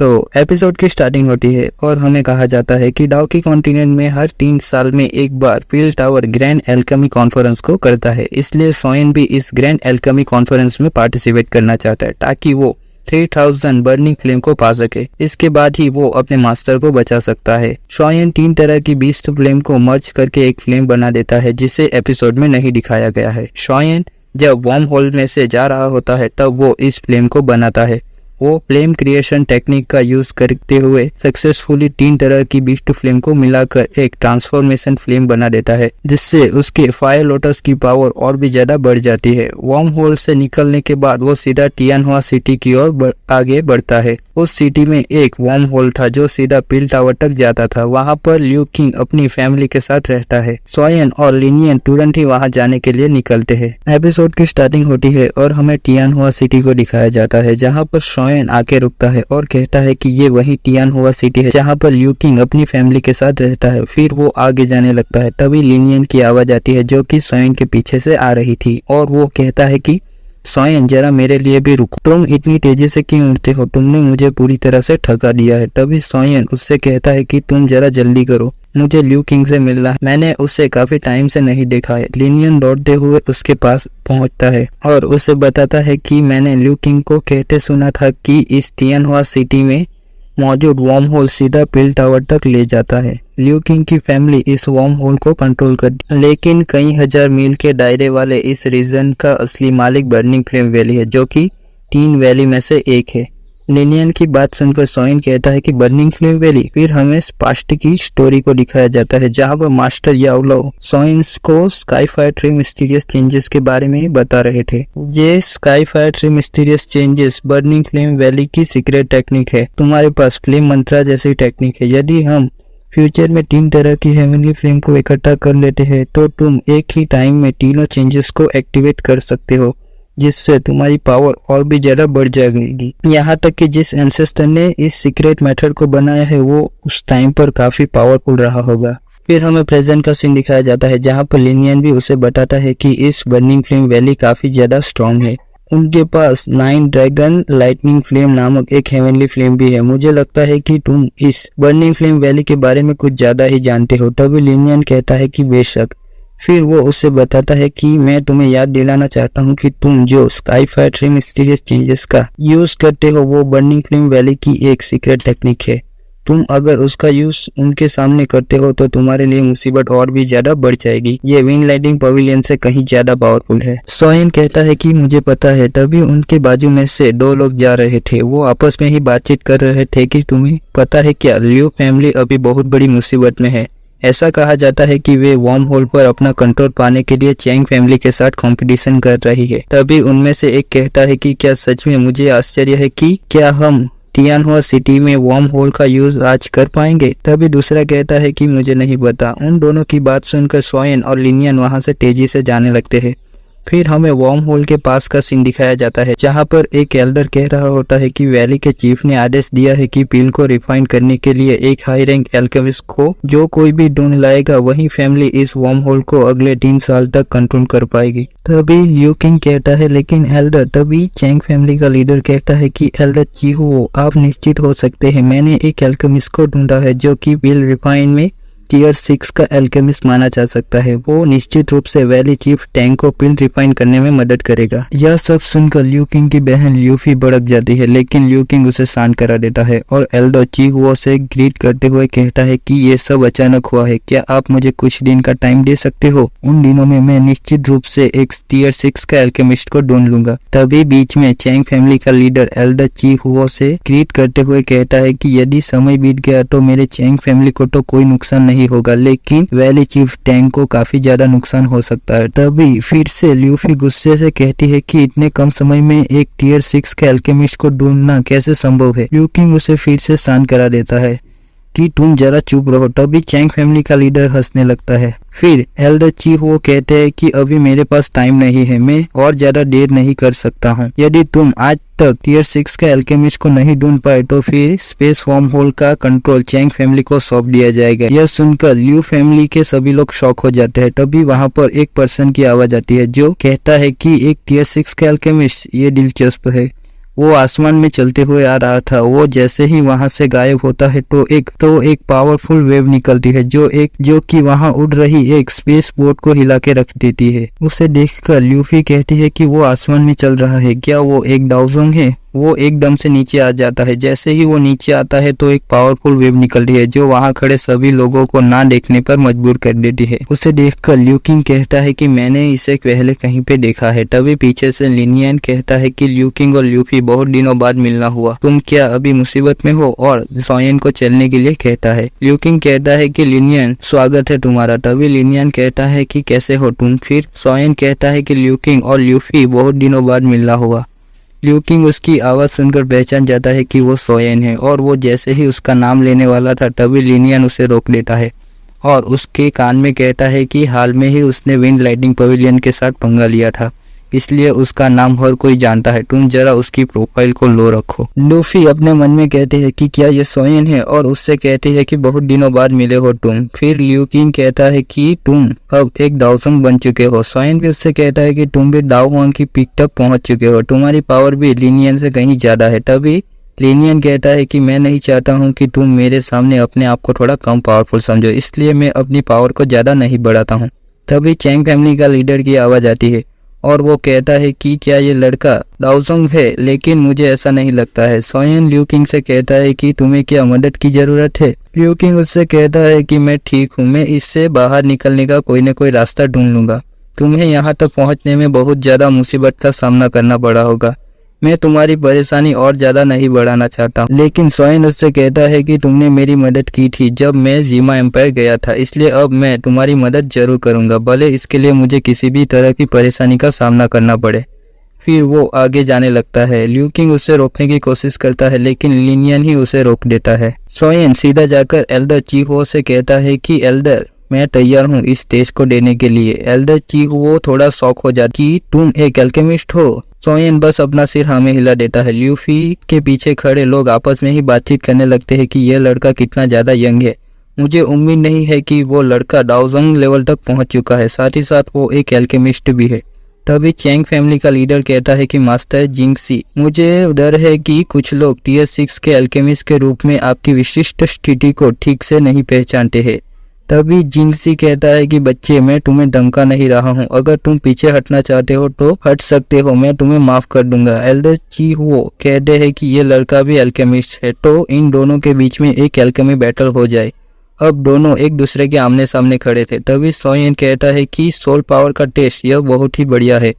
तो एपिसोड की स्टार्टिंग होती है और हमें कहा जाता है कि डाउकी कॉन्टिनेंट में हर 3 साल में एक बार pill tower grand alchemy conference को करता है। इसलिए सोयन भी इस ग्रैंड एल्केमी कॉन्फ्रेंस में पार्टिसिपेट करना चाहता है ताकि वो 3000 बर्निंग फ्लेम को पा सके। इसके बाद ही वो अपने मास्टर को बचा सकता है। सोयन 3 तरह की बीस्ट फ्लेम को मर्ज करके एक फ्लेम बना देता है जिसे एपिसोड में नहीं दिखाया गया है। सोयन जब वर्म होल में से जा रहा होता है तब वो इस फ्लेम को बनाता है। वो फ्लेम क्रिएशन टेक्निक का यूज करते हुए सक्सेसफुली 3 तरह की बीस्ट फ्लेम को मिलाकर एक ट्रांसफॉर्मेशन फ्लेम बना देता है जिससे उसके फायर लोटस की पावर और भी ज्यादा बढ़ जाती है। वर्म होल से निकलने के बाद वो सीधा टियानहुआ सिटी की ओर आगे बढ़ता है। उस सिटी में एक वर्म होल था जो सीधा पील टावर तक जाता था। वहाँ पर ल्यू किंग अपनी फैमिली के साथ रहता है। सोयन और लिनियन तुरंत ही वहाँ जाने के लिए निकलते हैं। एपिसोड की स्टार्टिंग होती है और हमें टियानहुआ सिटी को दिखाया जाता है जहाँ पर सोयन आके रुकता है और कहता है कि ये वही टियानहुआ सिटी है जहाँ पर ल्यू किंग अपनी फैमिली के साथ रहता है। फिर वो आगे जाने लगता है। तभी लिनियन की आवाज आती है जो कि सोयन के पीछे से आ रही थी और वो कहता है कि सोयन जरा मेरे लिए भी रुको, तुम इतनी तेजी से क्यों उड़ते हो, तुमने मुझे पूरी तरह से ठगा दिया है। तभी सोयन उससे कहता है कि तुम जरा जल्दी करो, मुझे ल्यू किंग से मिलना है, मैंने उसे काफी टाइम से नहीं देखा है। लिनियन दौड़ते हुए उसके पास पहुंचता है और उसे बताता है कि मैंने ल्यू किंग को कहते सुना था कि इस टियानहुआ सिटी में मौजूद वर्म होल सीधा पील टावर तक ले जाता है। ल्यू किंग की फैमिली इस वर्म होल को कंट्रोल करती है, लेकिन कई हजार मील के दायरे वाले इस रीजन का असली मालिक बर्निंग फ्लेम वैली है जो कि 3 वैली में से एक है। लिनियन की बात सुनकर सोयन कहता है कि बर्निंग फ्लेम वैली। फिर हमें पास्ट की स्टोरी को दिखाया जाता है जहां पर मास्टर याओलो सोयन को स्काईफायर ट्री मिस्टीरियस चेंजेस के बारे में बता रहे थे। ये skyfire tree mysterious changes burning flame valley की सीक्रेट टेक्निक है। तुम्हारे पास फ्लेम मंत्रा जैसी टेक्निक है। यदि हम फ्यूचर में 3 तरह की हेवनली फ्लेम को इकट्ठा कर लेते हैं तो तुम एक ही टाइम में तीनों चेंजेस को एक्टिवेट कर सकते हो जिससे तुम्हारी पावर और भी ज्यादा बढ़ जाएगी। यहाँ तक कि जिस एंसेस्टर ने इस सीक्रेट मेथड को बनाया है वो उस टाइम पर काफी पावरफुल रहा होगा। फिर हमें प्रेजेंट का सीन दिखाया जाता है जहाँ पर लिनियन भी उसे बताता है कि इस बर्निंग फ्लेम वैली काफी ज्यादा स्ट्रॉन्ग है। उनके पास 9 ड्रैगन लाइटनिंग फ्लेम नामक एक हेवनली फ्लेम भी है। मुझे लगता है कि तुम इस बर्निंग फ्लेम वैली के बारे में कुछ ज्यादा ही जानते हो। तभी लिनियन कहता है कि बेशक। फिर वो उससे बताता है कि मैं तुम्हें याद दिलाना चाहता हूँ कि तुम जो स्काईफायर ट्री मिस्टीरियस चेंजेस का यूज करते हो वो बर्निंग फ्लेम वैली की एक सीक्रेट टेक्निक है। तुम अगर उसका यूज उनके सामने करते हो तो तुम्हारे लिए मुसीबत और भी ज्यादा बढ़ जाएगी। ये विंग लाइटिंग पवेलियन से कहीं ज्यादा पावरफुल है। सोयन कहता है कि मुझे पता है। तभी उनके बाजू में से 2 लोग जा रहे थे। वो आपस में ही बातचीत कर रहे थे कि तुम्हें पता है क्या, ल्यू फैमिली अभी बहुत बड़ी मुसीबत में है। ऐसा कहा जाता है कि वे वर्म होल पर अपना कंट्रोल पाने के लिए चैंग फैमिली के साथ कंपटीशन कर रही है। तभी उनमें से एक कहता है कि क्या सच में, मुझे आश्चर्य है कि क्या हम टियानहुआ सिटी में वर्म होल का यूज आज कर पाएंगे। तभी दूसरा कहता है कि मुझे नहीं पता। उन दोनों की बात सुनकर सोयन और लिनियन वहां से तेजी से जाने लगते हैं। फिर हमें वर्म होल के पास का सीन दिखाया जाता है जहां पर एक एल्डर कह रहा होता है कि वैली के चीफ ने आदेश दिया है कि पील को रिफाइन करने के लिए एक हाई रैंक एल्केमिस्ट को जो कोई भी ढूंढ लाएगा वही फैमिली इस वर्म होल को अगले 3 साल तक कंट्रोल कर पाएगी। तभी ल्यू किंग कहता है लेकिन एल्डर। तभी चैंग फैमिली का लीडर कहता है कि एल्डर चीहू, आप निश्चित हो सकते हैं मैंने एक एल्केमिस्ट को ढूंढा है जो कि पील रिफाइन में टियर 6 का एल्केमिस्ट माना जा सकता है। वो निश्चित रूप से वैली चीफ टैंक को पिल रिफाइन करने में मदद करेगा। यह सब सुनकर ल्यू किंग की बहन ल्यूफी भड़क जाती है लेकिन ल्यू किंग उसे शांत करा देता है और एल्डो चीहुओ से ग्रीट करते हुए कहता है कि ये सब अचानक हुआ है, क्या आप मुझे कुछ दिन का टाइम दे सकते हो। उन दिनों में मैं निश्चित रूप से एक टियर 6 का एल्केमिस्ट को ढूंढ लूंगा। तभी बीच में चैंग फैमिली का लीडर एल्डर चीहुओ से ग्रीट करते हुए कहता है कि यदि समय बीत गया तो मेरे चैंग फैमिली को तो कोई नुकसान नहीं होगा लेकिन वैली चीफ टैंक को काफी ज्यादा नुकसान हो सकता है। तभी फिर से ल्यूफी गुस्से से कहती है कि इतने कम समय में एक टियर 6 के एल्केमिस्ट को ढूंढना कैसे संभव है। ल्यू किंग उसे फिर से शांत करा देता है कि तुम जरा चुप रहो। तभी चैंग फैमिली का लीडर हंसने लगता है। फिर एल्डर चीहुओ कहते हैं कि अभी मेरे पास टाइम नहीं है, मैं और ज्यादा देर नहीं कर सकता हूँ। यदि तुम आज तक टियर 6 का एल्केमिस्ट को नहीं ढूंढ पाए तो फिर स्पेस वर्म होल का कंट्रोल चैंग फैमिली को सौंप दिया जाएगा। यह सुनकर ल्यू फैमिली के सभी लोग शॉक हो जाते हैं। तभी वहाँ पर एक पर्सन की आवाज आती है जो कहता है कि एक टियर 6 का एल्केमिस्ट, ये दिलचस्प है। वो आसमान में चलते हुए आ रहा था। वो जैसे ही वहां से गायब होता है तो एक पावरफुल वेव निकलती है जो कि वहां उड़ रही एक स्पेस बोट को हिला के रख देती है। उसे देखकर ल्यूफी कहती है कि वो आसमान में चल रहा है, क्या वो एक डाओजोंग है? वो एकदम से नीचे आ जाता है। जैसे ही वो नीचे आता है तो एक पावरफुल वेव निकलती है जो वहां खड़े सभी लोगों को ना देखने पर मजबूर कर देती है। उसे देखकर ल्यू किंग कहता है कि मैंने इसे पहले कहीं पे देखा है। तभी पीछे से लिनियन कहता है कि ल्यू किंग और ल्यूफी बहुत दिनों बाद मिलना हुआ, तुम क्या अभी मुसीबत में हो? और सोयन को चलने के लिए कहता है। ल्यू किंग कहता है कि लिनियन स्वागत है तुम्हारा। तभी लिनियन कहता है कि कैसे हो तुम? फिर सोयन कहता है कि ल्यू किंग और ल्यूफी बहुत दिनों बाद मिलना हुआ। ल्यू किंग उसकी आवाज सुनकर पहचान जाता है कि वो सोयन है और वो जैसे ही उसका नाम लेने वाला था तभी लिनियन उसे रोक देता है और उसके कान में कहता है कि हाल में ही उसने विंड लाइटिंग पवेलियन के साथ पंगा लिया था, इसलिए उसका नाम हर कोई जानता है। तुम जरा उसकी प्रोफाइल को लो रखो। लूफी अपने मन में कहते हैं कि क्या ये सोयन है और उससे कहते हैं कि बहुत दिनों बाद मिले हो तुम। फिर ल्यू किंग कहता है कि तुम अब एक डाओसोंग बन चुके हो। सोयन भी उससे कहता है कि तुम भी डाओ हुआंग की पीक तक पहुंच चुके हो, तुम्हारी पावर भी लिनियन से कहीं ज्यादा है। तभी लिनियन कहता है कि मैं नहीं चाहता हूँ कि तुम मेरे सामने अपने आप को थोड़ा कम पावरफुल समझो, इसलिए मैं अपनी पावर को ज्यादा नहीं बढ़ाता हूँ। तभी चैंग फैमिली का लीडर की आवाज आती है और वो कहता है कि क्या ये लड़का डाओसोंग है? लेकिन मुझे ऐसा नहीं लगता है। सोयन ल्यू किंग से कहता है कि तुम्हें क्या मदद की जरूरत है? ल्यू किंग उससे कहता है कि मैं ठीक हूँ, मैं इससे बाहर निकलने का कोई न कोई रास्ता ढूंढ लूंगा। तुम्हें यहाँ तक पहुँचने में बहुत ज्यादा मुसीबत का सामना करना पड़ा होगा, मैं तुम्हारी परेशानी और ज्यादा नहीं बढ़ाना चाहता। लेकिन सोयन उससे कहता है कि तुमने मेरी मदद की थी जब मैं जीमा एम्पायर गया था, इसलिए अब मैं तुम्हारी मदद जरूर करूंगा, भले इसके लिए मुझे किसी भी तरह की परेशानी का सामना करना पड़े। फिर वो आगे जाने लगता है। ल्यू किंग उसे रोकने की कोशिश करता है लेकिन लिनियन ही उसे रोक देता है। सोयन सीधा जाकर एल्डर चीहो से कहता है कि एल्डर मैं तैयार हूँ इस देश को देने के लिए। एल्डर चीहो थोड़ा शॉक हो जाता कि तुम एक एल्केमिस्ट हो। सोयन बस अपना सिर हाँ में हिला देता है। ल्यूफी के पीछे खड़े लोग आपस में ही बातचीत करने लगते हैं कि यह लड़का कितना ज्यादा यंग है। मुझे उम्मीद नहीं है कि वो लड़का डाओसोंग लेवल तक पहुंच चुका है, साथ ही साथ वो एक एल्केमिस्ट भी है। तभी चैंग फैमिली का लीडर कहता है कि मास्टर जिंगसी, मुझे डर है कि कुछ लोग टीयर 6 के एल्केमिस्ट के रूप में आपकी विशिष्ट स्थिति को ठीक से नहीं पहचानते हैं। तभी जिंगसी कहता है कि बच्चे मैं तुम्हें धमका नहीं रहा हूँ, अगर तुम पीछे हटना चाहते हो तो हट सकते हो, मैं तुम्हें माफ कर दूंगा। एल्डर चीहो कहते हैं कि ये लड़का भी एल्केमिस्ट है तो इन दोनों के बीच में एक एल्केमी बैटल हो जाए। अब दोनों एक दूसरे के आमने सामने खड़े थे। तभी सोयन कहता है कि सोल पावर का टेस्ट यह बहुत ही बढ़िया है।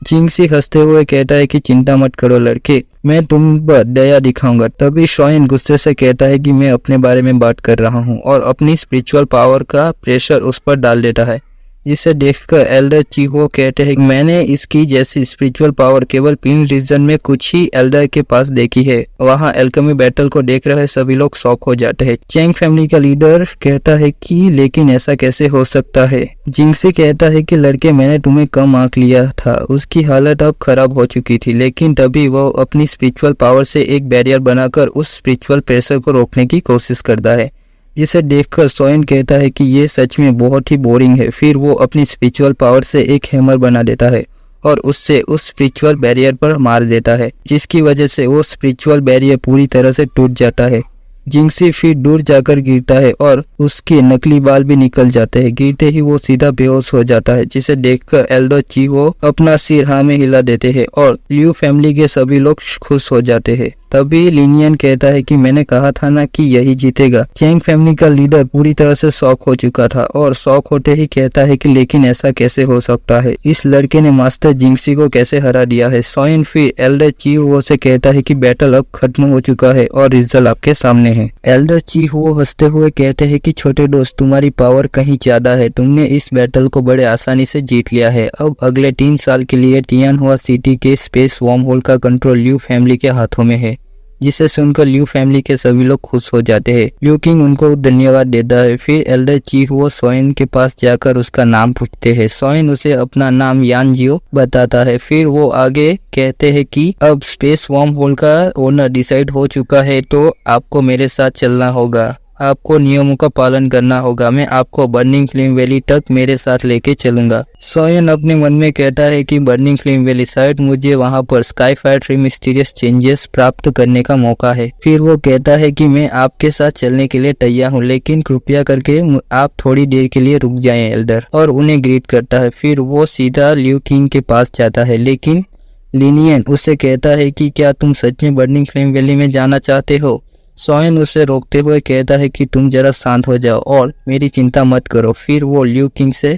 जिंगसी हंसते हुए कहता है कि चिंता मत करो लड़के, मैं तुम पर दया दिखाऊंगा। तभी सोयन गुस्से से कहता है कि मैं अपने बारे में बात कर रहा हूँ और अपनी स्पिरिचुअल पावर का प्रेशर उस पर डाल देता है। इसे देखकर एल्डर चीहो कहते हैं मैंने इसकी जैसी स्पिरिचुअल पावर केवल पिन रीजन में कुछ ही एल्डर के पास देखी है। वहाँ एल्केमी बैटल को देख रहे सभी लोग शॉक हो जाते हैं। चैंग फैमिली का लीडर कहता है कि लेकिन ऐसा कैसे हो सकता है? जिंगसी कहता है कि लड़के मैंने तुम्हें कम आंक लिया था, उसकी हालत अब खराब हो चुकी थी, लेकिन तभी वो अपनी स्पिरिचुअल पावर से एक बैरियर बनाकर उस स्पिरिचुअल प्रेशर को रोकने की कोशिश करता है। जिसे देखकर सोयन कहता है कि ये सच में बहुत ही बोरिंग है। फिर वो अपनी स्पिरिचुअल पावर से एक हैमर बना देता है और उससे उस स्पिरिचुअल बैरियर पर मार देता है, जिसकी वजह से वो स्पिरिचुअल बैरियर पूरी तरह से टूट जाता है। जिंगसी फिर दूर जाकर गिरता है और उसके नकली बाल भी निकल जाते हैं। गिरते ही वो सीधा बेहोश हो जाता है, जिसे देखकर एल्डर चीहो अपना सिर हाँ में हिला देते हैं और लियू फैमिली के सभी लोग खुश हो जाते हैं। तभी लिनियन कहता है कि मैंने कहा था ना कि यही जीतेगा। चैंग फैमिली का लीडर पूरी तरह से शॉक हो चुका था और शॉक होते ही कहता है कि लेकिन ऐसा कैसे हो सकता है, इस लड़के ने मास्टर जिंगसी को कैसे हरा दिया है। सोयन फिर एल्डर चीहो से कहता है कि बैटल अब खत्म हो चुका है और रिजल्ट आपके सामने है। एल्डर चीहो हंसते हुए कहते हैं कि छोटे दोस्त तुम्हारी पावर कहीं ज्यादा है, तुमने इस बैटल को बड़े आसानी से जीत लिया है। अब अगले 3 साल के लिए टियानहुआ सिटी के स्पेस वॉर्म होल का कंट्रोल लियू फैमिली के हाथों में है। जिसे सुनकर लियू फैमिली के सभी लोग खुश हो जाते हैं। लियू किंग उनको धन्यवाद देता है। फिर एल्डर चीहो सोयन के पास जाकर उसका नाम पूछते हैं। सोयन उसे अपना नाम यान जियो बताता है। फिर वो आगे कहते हैं कि अब स्पेस वॉर्म होल का ओनर डिसाइड हो चुका है तो आपको मेरे साथ चलना होगा। आपको नियमों का पालन करना होगा। मैं आपको बर्निंग फ्लेम वैली तक मेरे साथ लेके चलूंगा। सोयन अपने मन में कहता है कि बर्निंग फ्लेम वैली शायद मुझे वहां पर स्काईफायर ट्री मिस्टीरियस चेंजेस प्राप्त करने का मौका है। फिर वो कहता है कि मैं आपके साथ चलने के लिए तैयार हूँ, लेकिन कृपया करके आप थोड़ी देर के लिए रुक जाएं एल्डर, और उन्हें ग्रीट करता है। फिर वो सीधा ल्यू किंग के पास जाता है, लेकिन लिनियन उससे कहता है कि क्या तुम सच में बर्निंग फ्लेम वैली में जाना चाहते हो। सोयन उसे रोकते हुए कहता है कि तुम जरा शांत हो जाओ और मेरी चिंता मत करो। फिर वो ल्यू किंग से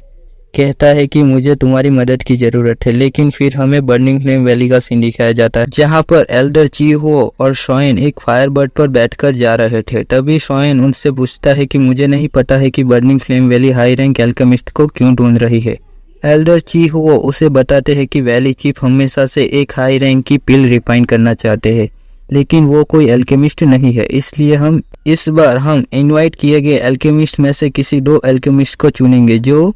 कहता है कि मुझे तुम्हारी मदद की जरूरत है, लेकिन फिर हमें बर्निंग फ्लेम वैली का सीन दिखाया जाता है, जहां पर एल्डर ची हो और सोयन एक फायरबर्ड पर बैठकर जा रहे थे। तभी सोयन उनसे पूछता है कि मुझे नहीं पता है कि burning flame valley high rank alchemist को क्यों ढूंढ रही है। एल्डर ची हो उसे बताते हैं कि वैली चीफ हमेशा से एक हाई रैंक की पिल रिफाइन करना चाहते हैं, लेकिन वो कोई एल्केमिस्ट नहीं है, इसलिए हम इस बार इनवाइट किए गए एल्केमिस्ट में से किसी 2 एल्केमिस्ट को चुनेंगे जो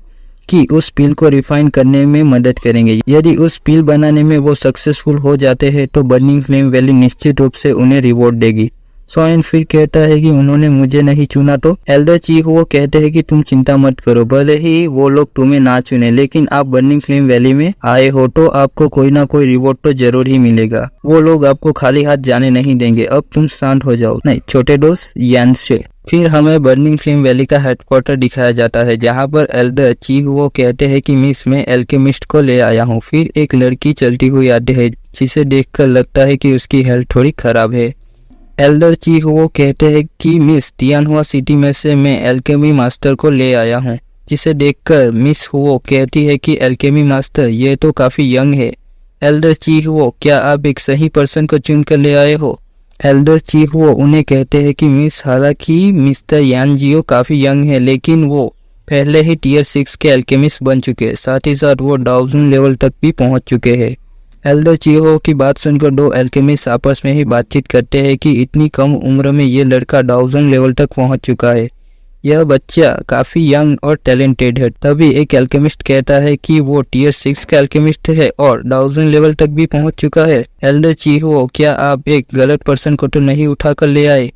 कि उस पिल को रिफाइन करने में मदद करेंगे। यदि उस पिल बनाने में वो सक्सेसफुल हो जाते हैं तो बर्निंग फ्लेम वैली निश्चित रूप से उन्हें रिवॉर्ड देगी। सोयन फिर कहता है कि उन्होंने मुझे नहीं चुना तो एल्डर चीफ वो कहते हैं कि तुम चिंता मत करो, भले ही वो लोग तुम्हें ना चुने, लेकिन आप बर्निंग फ्लेम वैली में आए हो तो आपको कोई ना कोई रिवॉर्ड तो जरूर ही मिलेगा। वो लोग आपको खाली हाथ जाने नहीं देंगे। अब तुम शांत हो जाओ। नहीं छोटे दोस्त यानशे। फिर हमें बर्निंग फ्लेम वैली का हेडक्वार्टर दिखाया जाता है, जहाँ पर एल्डर चीफ वो कहते हैं कि मिस मैं एल्केमिस्ट को ले आया हूँ। फिर एक लड़की चलती हुई आती है, जिसे देखकर लगता है कि उसकी हेल्थ थोड़ी खराब है। एल्डर चीफ वो कहते हैं कि मिस तियानहुआ सिटी में से मैं एल्केमी मास्टर को ले आया हूँ, जिसे देखकर मिस वो कहती है कि एल्केमी मास्टर ये तो काफी यंग है। एल्डर चीफ वो क्या आप एक सही पर्सन को चुन कर ले आए हो। एल्डर चीफ वो उन्हें कहते हैं कि मिस हालांकि मिस्टर यानजियो काफी यंग है, लेकिन वो पहले ही टियर 6 के एल्केमिस्ट बन चुके हैं, साथ ही साथ वो 1000 लेवल तक भी पहुंच चुके हैं। एल्डर चीहो की बात सुनकर 2 एल्केमिस्ट आपस में ही बातचीत करते हैं कि इतनी कम उम्र में ये लड़का 1000 लेवल तक पहुंच चुका है, यह बच्चा काफी यंग और टैलेंटेड है। तभी एक एल्केमिस्ट कहता है कि वो टियर 6 का एल्केमिस्ट है और 1000 लेवल तक भी पहुंच चुका है। एल्डर चीहो क्या आप एक गलत पर्सन को तो नहीं उठा कर ले आए।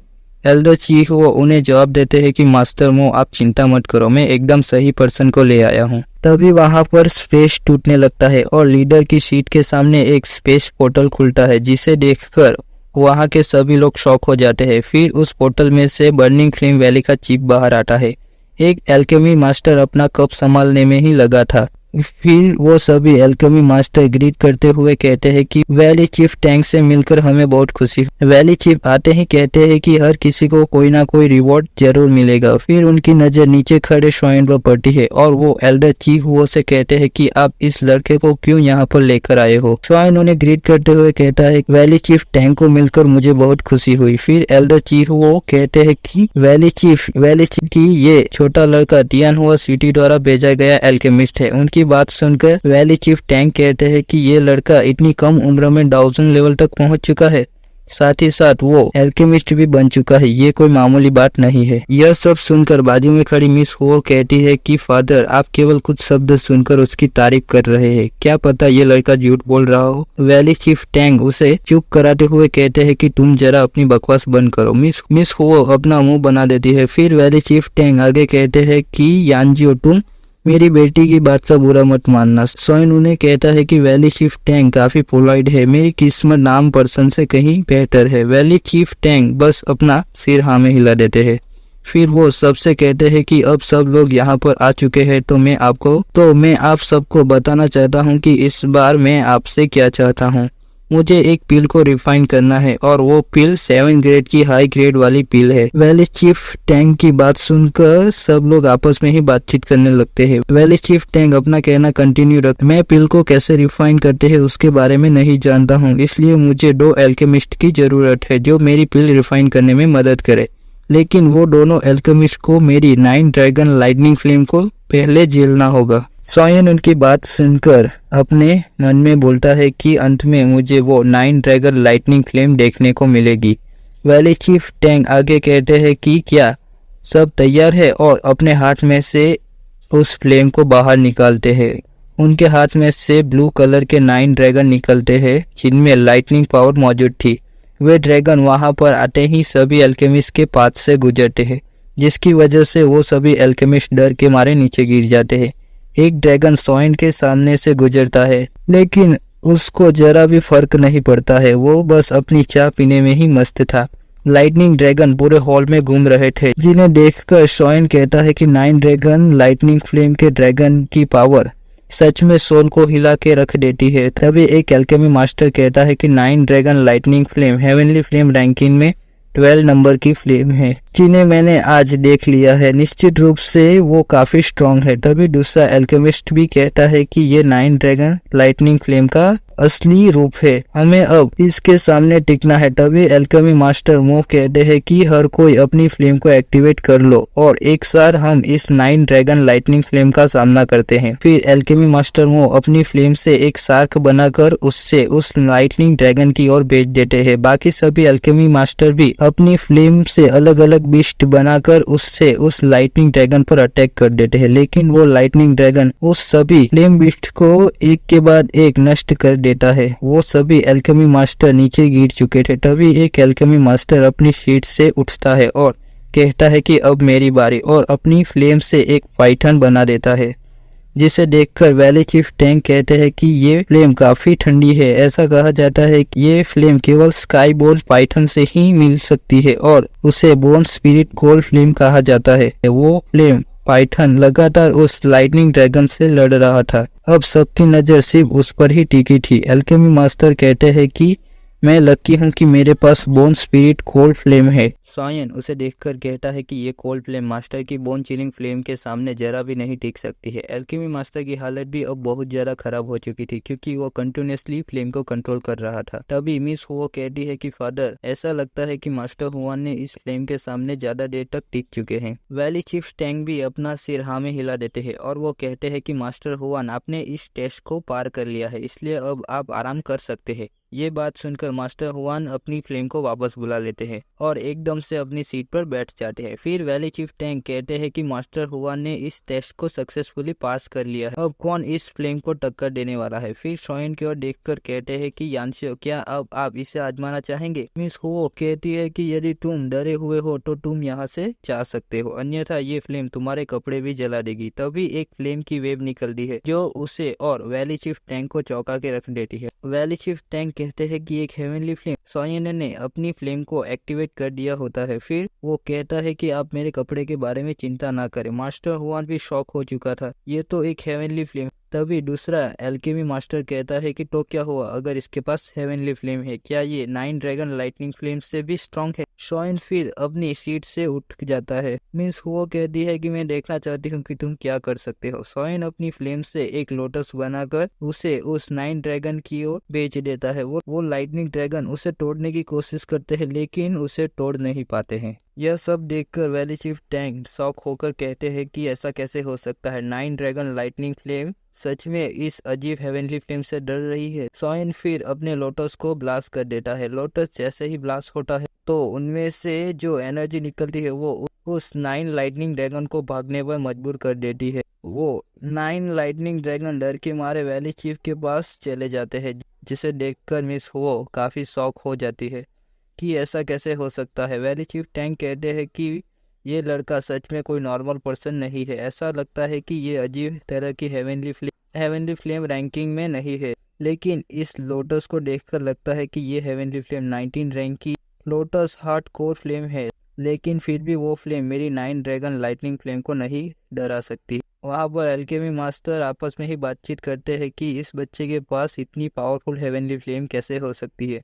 एल्डर चीफ वो उन्हें जवाब देते हैं कि मास्टर मो आप चिंता मत करो, मैं एकदम सही पर्सन को ले आया हूँ। तभी वहां पर स्पेस टूटने लगता है और लीडर की सीट के सामने एक स्पेस पोर्टल खुलता है, जिसे देखकर वहां के सभी लोग शॉक हो जाते हैं। फिर उस पोर्टल में से बर्निंग फ्लेम वैली का चीफ बाहर आता है। एक एल्केमी मास्टर अपना कप संभालने में ही लगा था। फिर वो सभी एल्केमी मास्टर ग्रीट करते हुए कहते हैं कि वैली चीफ टैंक से मिलकर हमें बहुत खुशी। वैली चीफ आते ही कहते हैं कि हर किसी को कोई ना कोई रिवॉर्ड जरूर मिलेगा। फिर उनकी नजर नीचे खड़े शोइन पर पड़ती है और वो एल्डर चीफ वो से कहते हैं कि आप इस लड़के को क्यों यहाँ पर लेकर आए हो। शोइन उन्हें ग्रीट करते हुए कहता है वैली चीफ टैंक को मिलकर मुझे बहुत खुशी हुई। फिर एल्डर चीफ वो कहते हैं कि वैली चीफ की ये छोटा लड़का तियानहुआ सिटी द्वारा भेजा गया एल्केमिस्ट है। उनकी बात सुनकर वैली चीफ टैंक कहते हैं कि ये लड़का इतनी कम उम्र में 1000 लेवल तक पहुंच चुका है, साथ ही साथ वो एल्केमिस्ट भी बन चुका है, ये कोई मामूली बात नहीं है। यह सब सुनकर बाजू में खड़ी मिस हो कहती है कि फादर आप केवल कुछ शब्द सुनकर उसकी तारीफ कर रहे हैं, क्या पता ये लड़का झूठ बोल रहा हो। वैली चीफ टैंक उसे चुप कराते हुए कहते हैं कि तुम जरा अपनी बकवास बंद करो। मिस हो अपना मुंह बना देती है। फिर वैली चीफ टैंक आगे कहते हैं कि यानजियो तुम मेरी बेटी की बात का बुरा मत मानना। सोइन उन्हें कहता है कि वैली चीफ टैंक काफी पोलाइट है, मेरी किस्मत नाम पर्सन से कहीं बेहतर है। वैली चीफ टैंक बस अपना सिर हाँ में हिला देते हैं। फिर वो सबसे कहते हैं कि अब सब लोग यहाँ पर आ चुके हैं तो मैं आप सबको बताना चाहता हूँ कि इस बार मैं आपसे क्या चाहता हूँ। मुझे एक पिल को रिफाइन करना है और वो पिल 7 ग्रेड की हाई ग्रेड वाली पिल है। वैली चीफ टैंक की बात सुनकर सब लोग आपस में ही बातचीत करने लगते हैं। वैली चीफ टैंक अपना कहना कंटिन्यू रख मैं पिल को कैसे रिफाइन करते हैं उसके बारे में नहीं जानता हूँ, इसलिए मुझे 2 एल्केमिस्ट की जरूरत है जो मेरी पिल रिफाइन करने में मदद करे, लेकिन वो दोनों एल्केमिस्ट को मेरी 9 ड्रैगन लाइटनिंग फ्लेम को पहले झेलना होगा। सोयन उनकी बात सुनकर अपने मन में बोलता है कि अंत में मुझे वो 9 ड्रैगन लाइटनिंग फ्लेम देखने को मिलेगी। वैली चीफ टैंक आगे कहते हैं कि क्या सब तैयार है और अपने हाथ में से उस फ्लेम को बाहर निकालते हैं। उनके हाथ में से ब्लू कलर के 9 ड्रैगन निकलते हैं जिनमें लाइटनिंग पावर मौजूद थी। वे ड्रैगन वहां पर आते ही सभी अल्केमिस्ट के पास से गुजरते हैं। जिसकी वजह से वो सभी एल्केमिस्ट डर के मारे नीचे गिर जाते हैं। एक ड्रैगन सॉइन के सामने से गुजरता है, लेकिन उसको जरा भी फर्क नहीं पड़ता है, वो बस अपनी चाय पीने में ही मस्त था। लाइटनिंग ड्रैगन पूरे हॉल में घूम रहे थे, जिन्हें देखकर शॉइन कहता है कि 9 ड्रैगन लाइटनिंग फ्लेम के ड्रैगन की पावर सच में सोल को हिला के रख देती है। तभी एक एल्केमी मास्टर कहता है कि 9 dragon lightning flame heavenly flame ranking में 12 नंबर की फ्लेम है, जिन्हें मैंने आज देख लिया है। निश्चित रूप से वो काफी स्ट्रॉन्ग है। तभी दूसरा एल्केमिस्ट भी कहता है कि ये 9 ड्रैगन लाइटनिंग फ्लेम का असली रूप है, हमें अब इसके सामने टिकना है। तभी एल्केमी मास्टर मूव कहते हैं कि हर कोई अपनी फ्लेम को एक्टिवेट कर लो और एक साथ हम इस 9 ड्रैगन लाइटनिंग फ्लेम का सामना करते हैं। फिर एल्केमी मास्टर मूव अपनी फ्लेम से एक शार्क बनाकर उससे उस लाइटनिंग ड्रैगन की ओर भेज देते हैं। बाकी सभी एल्केमी मास्टर भी अपनी फ्लेम से अलग अलग बिस्ट बनाकर उससे उस लाइटनिंग ड्रैगन पर अटैक कर देते हैं, लेकिन वो लाइटनिंग ड्रैगन उस सभी फ्लेम बिस्ट को एक के बाद एक नष्ट कर देता है। वो सभी एल्केमी मास्टर नीचे गिर चुके थे। तभी एक एल्केमी मास्टर अपनी सीट से उठता है और कहता है कि अब मेरी बारी, और अपनी फ्लेम से एक पाइथन बना देता है, जिसे देखकर वैली चीफ टैंक कहते हैं कि ये फ्लेम काफी ठंडी है। ऐसा कहा जाता है कि ये फ्लेम केवल स्काई बोर्न पाइथन से ही मिल सकती है और उसे बोर्न स्पिरिट कोल्ड फ्लेम कहा जाता है। वो फ्लेम पाइथन लगातार उस लाइटनिंग ड्रैगन से लड़ रहा था। अब सबकी नजर सिर्फ उस पर ही टिकी थी। एल्केमी मास्टर कहते हैं कि मैं लकी हूँ कि मेरे पास बोन स्पिरिट कोल्ड फ्लेम है। सॉयन उसे देखकर कहता है कि ये कोल्ड फ्लेम मास्टर की बोन चिलिंग फ्लेम के सामने जरा भी नहीं टिक सकती है। एल्केमी मास्टर की हालत भी अब बहुत ज्यादा खराब हो चुकी थी, क्योंकि वो कंटिन्यूसली फ्लेम को कंट्रोल कर रहा था। तभी मिस हुओ कहती है कि फादर, ऐसा लगता है कि मास्टर हुआन ने इस फ्लेम के सामने ज्यादा देर तक टिक चुके हैं। वैली चीफ टैंक भी अपना सिर हाँ में हिला देते हैं और वो कहते हैं कि मास्टर हुआन, आपने इस टेस्ट को पार कर लिया है, इसलिए अब आप आराम कर सकते हैं। ये बात सुनकर मास्टर हुआन अपनी फ्लेम को वापस बुला लेते हैं और एकदम से अपनी सीट पर बैठ जाते हैं। फिर वैली चीफ टैंक कहते हैं कि मास्टर हुआन ने इस टेस्ट को सक्सेसफुली पास कर लिया है, अब कौन इस फ्लेम को टक्कर देने वाला है। फिर शॉइन की ओर देखकर कहते हैं कि यानशियो, क्या अब आप इसे आजमाना चाहेंगे। मिस हुओ कहती है कि यदि तुम डरे हुए हो तो तुम यहाँ से जा सकते हो, अन्यथा ये फ्लेम तुम्हारे कपड़े भी जला देगी। तभी एक फ्लेम की वेव निकलती है जो उसे और वैली चीफ टैंक को चौंका के रख देती है। वैली चीफ टैंक कहते हैं कि एक हेवनली फ्लेम सॉयन ने अपनी फ्लेम को एक्टिवेट कर दिया होता है। फिर वो कहता है कि आप मेरे कपड़े के बारे में चिंता ना करें। मास्टर हुआन भी शॉक हो चुका था, ये तो एक हेवनली फ्लेम। तभी दूसरा एल्केमी मास्टर कहता है कि तो क्या हुआ अगर इसके पास हेवनली फ्लेम है, क्या ये 9 ड्रैगन लाइटनिंग फ्लेम से भी स्ट्रॉन्ग है। शॉइन फिर अपनी सीट से उठ जाता है। मिस हुओ कहती है कि मैं देखना चाहती हूँ कि तुम क्या कर सकते हो। शॉइन अपनी फ्लेम से एक लोटस बनाकर उसे उस 9 ड्रैगन की ओर बेच देता है। वो लाइटनिंग ड्रैगन उसे तोड़ने की कोशिश करते हैं, लेकिन उसे तोड़ नहीं पाते हैं। यह सब देखकर वैली चीफ टैंक शॉक होकर कहते हैं कि ऐसा कैसे हो सकता है, 9 ड्रैगन लाइटनिंग फ्लेम सच में इस अजीब हेवनली फ्लेम से डर रही है। सॉयन फिर अपने लोटस को ब्लास्ट कर देता है। लोटस जैसे ही ब्लास्ट होता है तो उनमें से जो एनर्जी निकलती है वो उस 9 लाइटनिंग ड्रैगन को भागने पर मजबूर कर देती है। वो 9 लाइटनिंग ड्रैगन डर के मारे वैली चीफ के पास चले जाते हैं, जिसे देखकर मिस हुओ काफी शॉक हो जाती है कि ऐसा कैसे हो सकता है। वैली चीफ टैंक कहते हैं कि ये लड़का सच में कोई नॉर्मल पर्सन नहीं है, ऐसा लगता है कि ये अजीब तरह की हेवनली फ्लेम रैंकिंग में नहीं है। लेकिन इस लोटस को देखकर लगता है कि ये हेवनली फ्लेम 19 रैंक की लोटस हार्ट कोर फ्लेम है, लेकिन फिर भी वो फ्लेम मेरी 9 ड्रैगन लाइटनिंग फ्लेम को नहीं डरा सकती। वहाँ पर एल्केमी मास्टर आपस में ही बातचीत करते हैं कि इस बच्चे के पास इतनी पावरफुल हेवनली फ्लेम कैसे हो सकती है।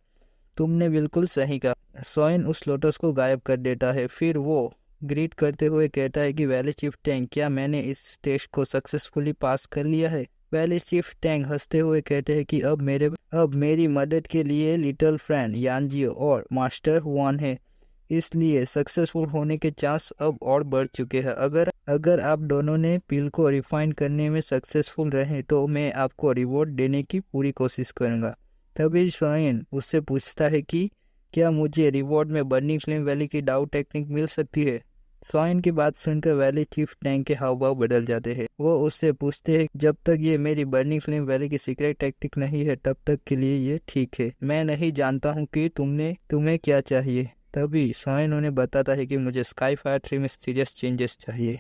तुमने बिल्कुल सही कहा। सॉयन उस लोटस को गायब कर देता है। फिर वो ग्रीट करते हुए कहता है कि वैली चीफ टैंक, क्या मैंने इस टेस्ट को सक्सेसफुली पास कर लिया है। वैली चीफ टैंक हंसते हुए कहते हैं कि अब मेरी मदद के लिए लिटिल फ्रेंड यानजियो और मास्टर हुआन है, इसलिए सक्सेसफुल होने के चांस अब और बढ़ चुके हैं। अगर आप दोनों ने पिल को रिफाइन करने में सक्सेसफुल रहे तो मैं आपको रिवॉर्ड देने की पूरी कोशिश करूंगा। तभी सॉयन उससे पूछता है कि क्या मुझे रिवॉर्ड में बर्निंग फ्लेम वैली की डाउ टेक्निक मिल सकती है। सॉयन की बात सुनकर वैली चीफ टैंक के हाव भाव बदल जाते हैं। वो उससे पूछते हैं जब तक ये मेरी बर्निंग फ्लेम वैली की सीक्रेट टेक्निक नहीं है तब तक के लिए ये ठीक है। मैं नहीं जानता हूँ कि तुम्हें क्या चाहिए। तभी सोएन उन्हें बताता है कि मुझे स्काईफायर 3 में सीरियस चेंजेस चाहिए।